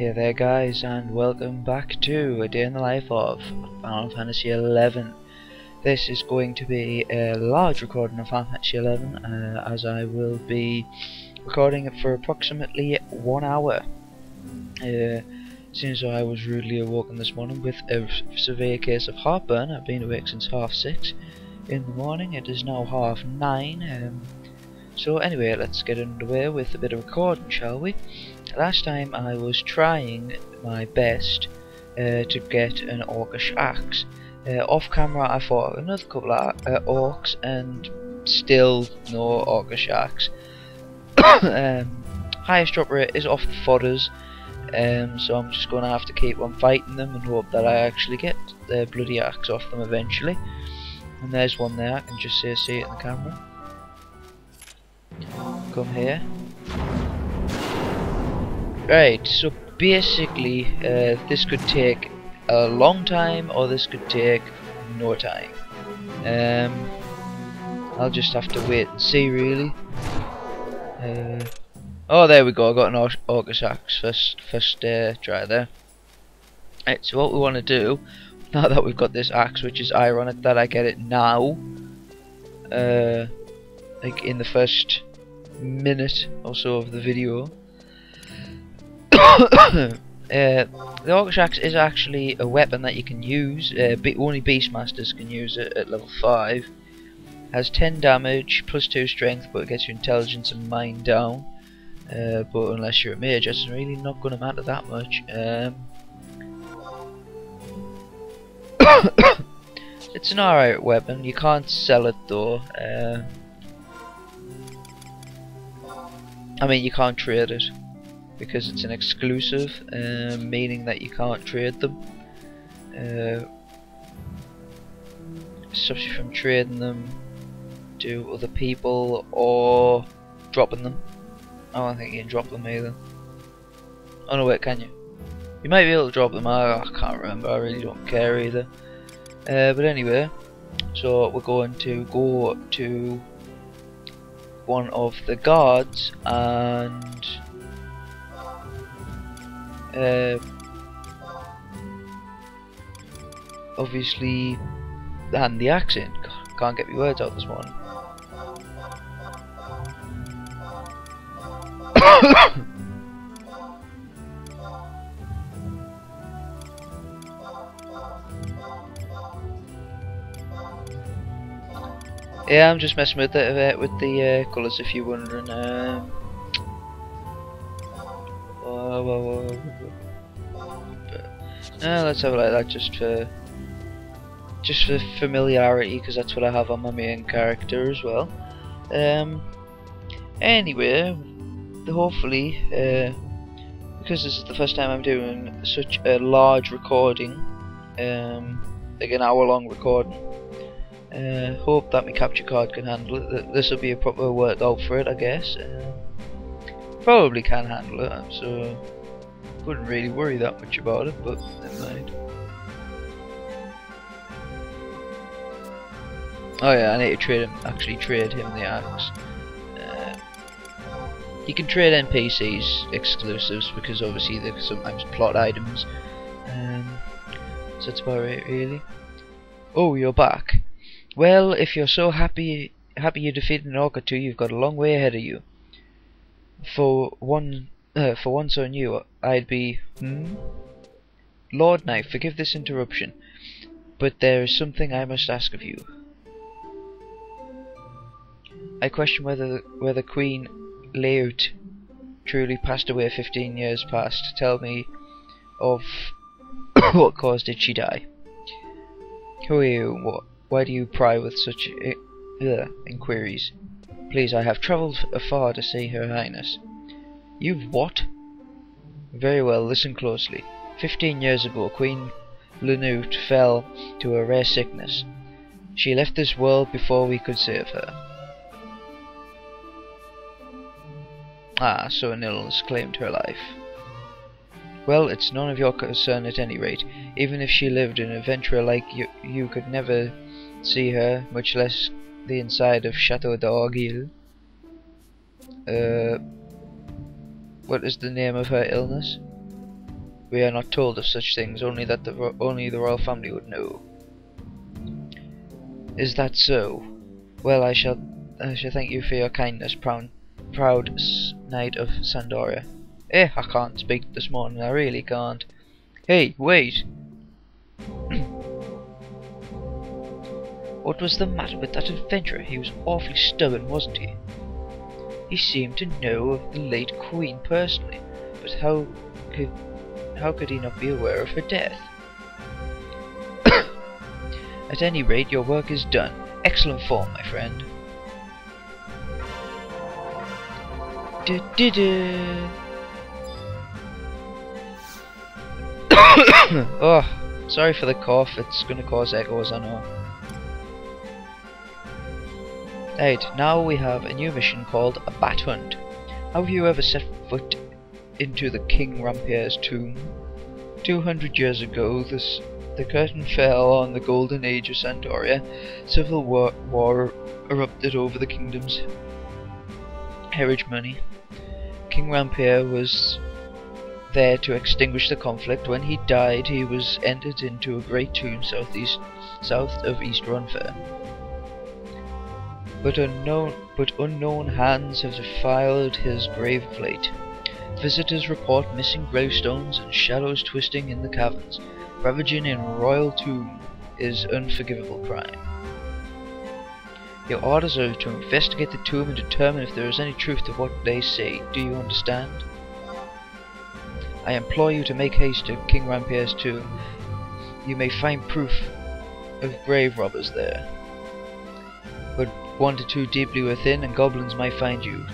Hey there guys, and welcome back to A Day in the Life of Final Fantasy XI. This is going to be a large recording of Final Fantasy XI, as I will be recording it for approximately 1 hour. Since I was rudely awoken this morning with a severe case of heartburn. I've been awake since 6:30 in the morning. It is now 9:30. So anyway, let's get underway with a bit of recording, shall we? Last time I was trying my best to get an orcish axe. Off camera I fought another couple of orcs and still no orcish axe. Highest drop rate is off the fodders, so I'm just going to have to keep on fighting them and hope that I actually get the bloody axe off them eventually. And there's one there, I can just see it in the camera. Come here. Right, so basically this could take a long time or this could take no time. I'll just have to wait and see really. Oh, there we go, I got an orcish axe first try there. Right, so what we want to do, now that we've got this axe, which is ironic that I get it now, like in the first minute or so of the video. The orcish axe is actually a weapon that you can use, only Beastmasters can use it at level 5. Has 10 damage, plus 2 strength, but it gets your intelligence and mind down. But unless you're a mage, it's really not going to matter that much. It's an alright weapon, you can't sell it though. I mean, you can't trade it because it's an exclusive, meaning that you can't trade them. Stops you from trading them to other people or dropping them. I don't think you can drop them either. Oh no, wait, can you? You might be able to drop them. I can't remember. I really don't care either. But anyway, so we're going to go to one of the guards and obviously hand the axe in. God, can't get my words out this morning. Yeah, I'm just messing with the colours if you're wondering. Let's have it like that just for familiarity, because that's what I have on my main character as well. Anyway, hopefully, because this is the first time I'm doing such a large recording, like an hour-long recording. Hope that my capture card can handle it. This will be a proper workout for it, I guess. Probably can handle it, so wouldn't really worry that much about it, but never mind. Oh yeah, I need to actually trade him the axe. You can trade NPCs exclusives because obviously they're sometimes plot items. So that's about it really. Oh, you're back. Well, if you're so happy you defeated an orc or two, you've got a long way ahead of you. For one so new, I'd be Lord Knight, forgive this interruption, but there is something I must ask of you. I question whether Queen Layout truly passed away 15 years past. Tell me of what cause did she die? Who are you? Why do you pry with such inquiries? Please, I have travelled afar to see Her Highness. You've what? Very well, listen closely. 15 years ago, Queen Lanute fell to a rare sickness. She left this world before we could save her. Ah, so an illness claimed her life. Well, it's none of your concern at any rate. Even if she lived, an adventurer like you could never see her, much less the inside of Chateau d'Orgil. What is the name of her illness? we are not told of such things, only that only the royal family would know. Is that so? Well, I shall thank you for your kindness, proud knight of Sandoria. I can't speak this morning, I really can't. Hey, wait! What was the matter with that adventurer? He was awfully stubborn, wasn't he? He seemed to know of the late Queen personally, but how could he not be aware of her death? At any rate, your work is done. Excellent form, my friend. Oh, sorry for the cough, it's gonna cause echoes, I know. Right, now we have a new mission called a Bat Hunt. Have you ever set foot into the King Rampier's tomb? 200 years ago, the curtain fell on the golden age of Sandoria. Civil war erupted over the kingdom's heritage money. King Rampier was there to extinguish the conflict. When he died, he was entered into a great tomb south of East Runfair. But unknown hands have defiled his grave of late. Visitors report missing gravestones and shadows twisting in the caverns. Ravaging a royal tomb is unforgivable crime. Your orders are to investigate the tomb and determine if there is any truth to what they say. Do you understand? I implore you to make haste to King Rampier's tomb. You may find proof of grave robbers there, but wander too deeply within and goblins might find you.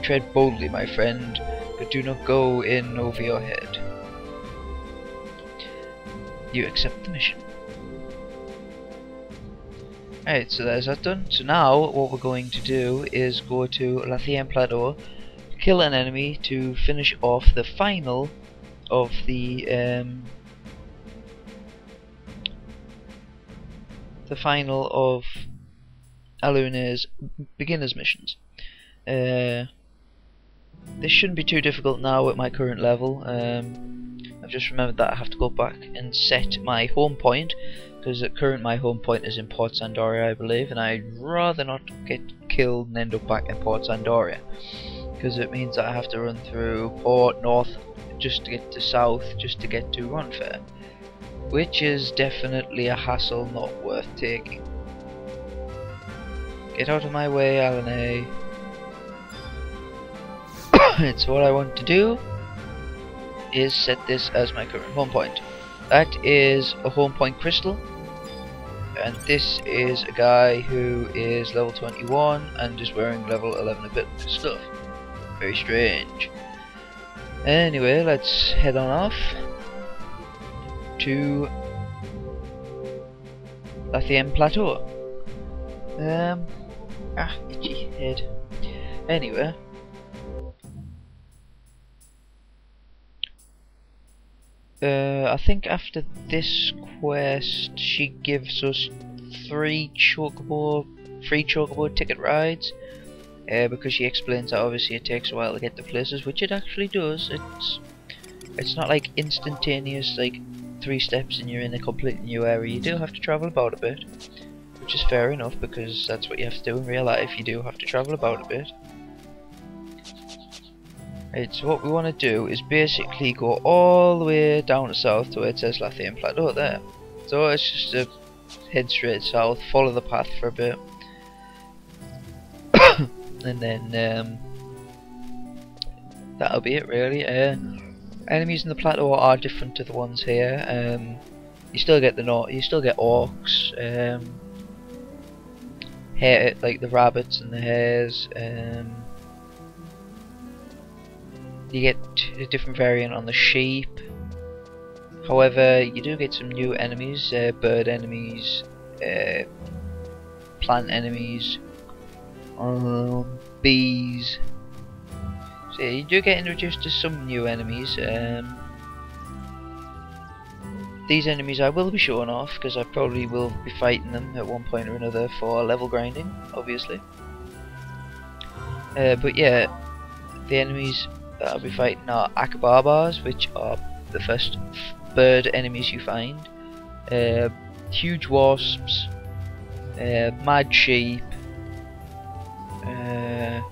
Tread boldly, my friend, but do not go in over your head. You accept the mission. Alright, so there's that done. So now what we're going to do is go to Attain Plateau, kill an enemy to finish off the final of the Aluna's beginner's missions. This shouldn't be too difficult now at my current level. I've just remembered that I have to go back and set my home point, because at current my home point is in Port Sandoria, I believe, and I'd rather not get killed and end up back in Port Sandoria, because it means that I have to run through Port North just to get to South, just to get to Runfair, which is definitely a hassle not worth taking. Get out of my way, Alana. It's what I want to do is set this as my current home point. That is a home point crystal, and this is a guy who is level 21 and is wearing level 11 a bit stuff. Very strange. Anyway, let's head on off to Attain Plateau. Itchy head. Anyway, I think after this quest she gives us free chocobo ticket rides, because she explains that obviously it takes a while to get to places, which it actually does. It's not like instantaneous, like 3 steps and you're in a completely new area. You do have to travel about a bit, which is fair enough, because that's what you have to do in real life. You do have to travel about a bit. Right, so what we want to do is basically go all the way down to south to where it says Attain Plateau there. So it's just to head straight south, follow the path for a bit, and then that'll be it really. Enemies in the plateau are different to the ones here. You still get orcs, hare, like the rabbits and the hares. You get a different variant on the sheep. However, you do get some new enemies, bird enemies, plant enemies, bees. So yeah, you do get introduced to some new enemies. These enemies I will be showing off, because I probably will be fighting them at one point or another for level grinding, obviously. But yeah, the enemies that I'll be fighting are Akabarbars, which are the first bird enemies you find. Huge wasps, mad sheep,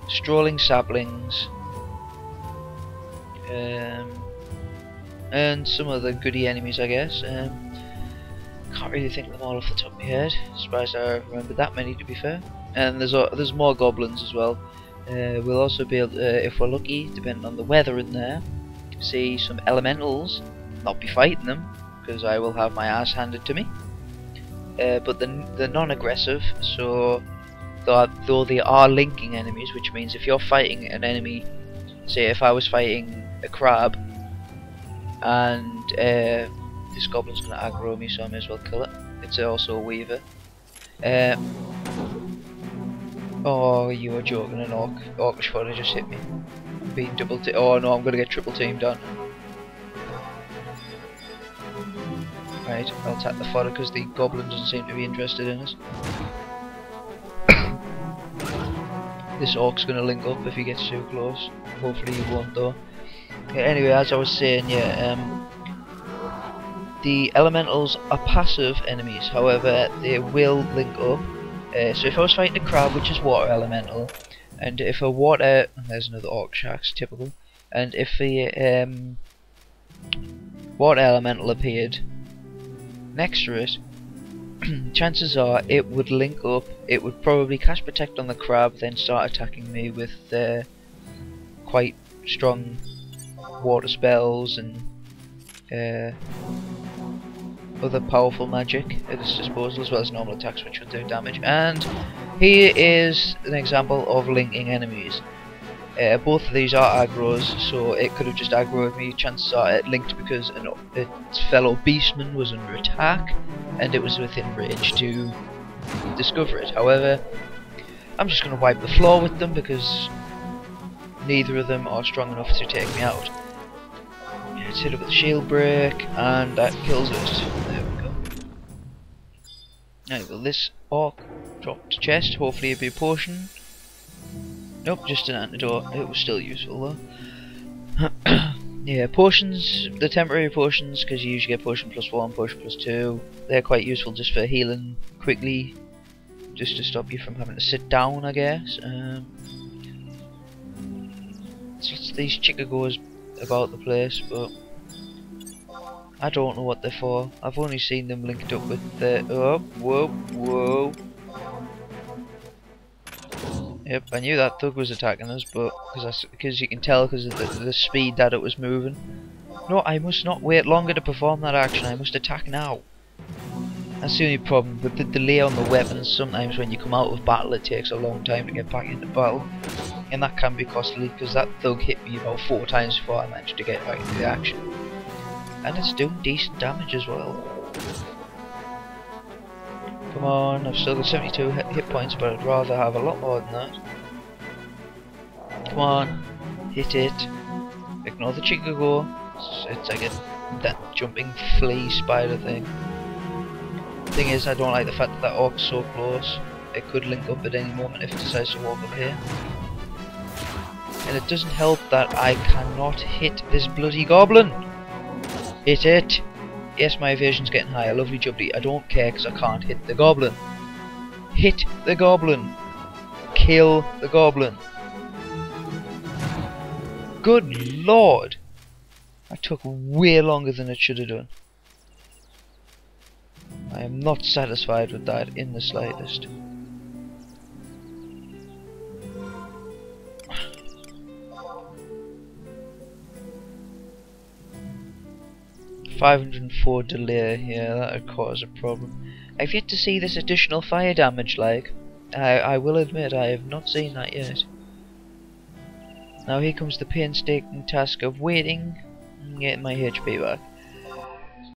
strolling saplings, and some other goody enemies, I guess. Can't really think of them all off the top of my head. Surprised I remembered that many, to be fair. And there's more goblins as well. We'll also be able to, if we're lucky, depending on the weather in there, see some elementals. Not be fighting them, because I will have my ass handed to me. But they're non-aggressive, so though they are linking enemies, which means if you're fighting an enemy, say if I was fighting a crab, and this goblin's gonna aggro me, so I may as well kill it. It's also a weaver. Oh, you are joking, an orcish fodder just hit me. I'm being double teamed. Oh no, I'm gonna get triple teamed on. Right, I'll attack the fodder because the goblin doesn't seem to be interested in us. This orc's gonna link up if he gets too close. Hopefully he won't though. Okay, anyway, as I was saying, yeah, the elementals are passive enemies, however they will link up. So if I was fighting a crab, which is water elemental, and if a water, there's another orc sharks, typical, and if a water elemental appeared next to it, chances are it would link up. It would probably cast protect on the crab, then start attacking me with quite strong water spells and other powerful magic at its disposal, as well as normal attacks which would do damage. And here is an example of linking enemies. Both of these are aggros, so it could have just aggroed me. Chances are it linked because its fellow beastman was under attack and it was within range to discover it. However, I'm just going to wipe the floor with them because neither of them are strong enough to take me out. Let's hit it with a shield break, and that kills it. There we go. Right, well, this orc dropped a chest. Hopefully it'll be a potion. Nope, just an antidote. It was still useful though. Yeah, potions, the temporary potions, because you usually get potion +1, potion +2. They're quite useful just for healing quickly, just to stop you from having to sit down, I guess. It's these chickagos about the place, but I don't know what they're for. I've only seen them linked up with the whoa. Yep, I knew that thug was attacking us, but because you can tell because of the speed that it was moving. No, I must not wait longer to perform that action. I must attack now. That's the only problem with the delay on the weapons. Sometimes when you come out of battle, it takes a long time to get back into battle, and that can be costly because that thug hit me about 4 times before I managed to get back into the action. And it's doing decent damage as well. Come on, I've still got 72 hit points, but I'd rather have a lot more than that. Come on, hit it. Ignore the chicago. It's like that jumping flea spider thing. Thing is, I don't like the fact that orc's so close. It could link up at any moment if it decides to walk up here. And it doesn't help that I cannot hit this bloody goblin. Hit it. Yes, my evasion's getting higher. Lovely jubbly. I don't care because I can't hit the goblin. Hit the goblin. Kill the goblin. Good lord. That took way longer than it should have done. I am not satisfied with that in the slightest. $504 delay, yeah, that would cause a problem. I've yet to see this additional fire damage, like. I will admit, I have not seen that yet. Now here comes the painstaking task of waiting and getting my HP back.